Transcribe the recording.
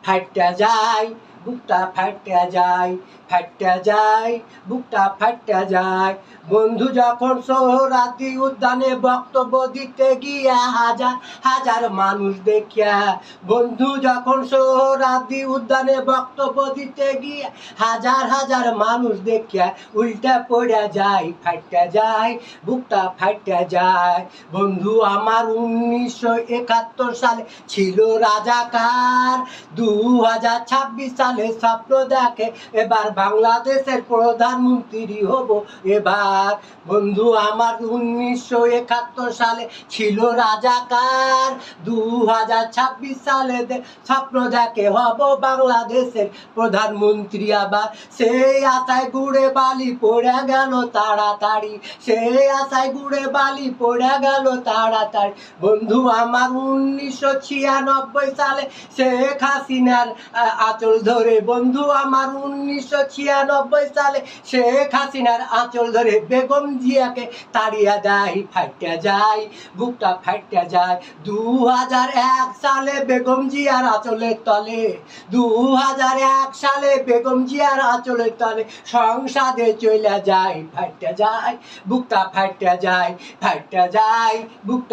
ফাইটটা যায়, বুকটা ফাইটটা যায়, ফাইটটা যায়, বুকটা ফাইটটা যায়। বন্ধু যখন সোহরাওয়ার্দী উদ্যানে বক্তব্য দিতে গিয়া হাজার হাজার মানুষ দেখিয়া, বন্ধু যখন সোহরাওয়ার্দী উদ্যানে বক্তব্য দিতে গিয়া হাজার হাজার মানুষ দেখিয়া উল্টা পড়া যায়, ফাইটটা যায়, বুকটা ফাইটটা যায়। বন্ধু আমার 1971 সালে ছিল রাজাকার, 2026 সালে স্বপ্ন দেখে এবার বাংলাদেশের প্রধানমন্ত্রী হব এবার। বন্ধু আমার 1971 সালে ছিল রাজাকার, 2026 সালে স্বপ্ন দেখে হব বাংলাদেশের প্রধানমন্ত্রী আবার। সেই আশায় গুড়ে বালি পড়ে গেল তাড়াতাড়ি, সেই আশায় গুড়ে বালি পড়ে গেল তাড়াতাড়ি। বন্ধু আমার 1996 সালে শেখ হাসিনার আঁচল ধরে, বন্ধু আমার 1996 সালে শেখ হাসিনার আঁচল ধরে বেগম জিয়াকে তাড়িয়ে দেয়, ফাইটটা যায়, বুকটা ফাইটটা যায়। 2001 সালে বেগম জিয়ার আঁচলের তলে, 2001 সালে বেগম জিয়ার আঁচলের তলে সংসদে চলে যায়, ফাইটটা যায়, বুকটা ফাইটটা যায়, ফাইটটা যায়, বুকটা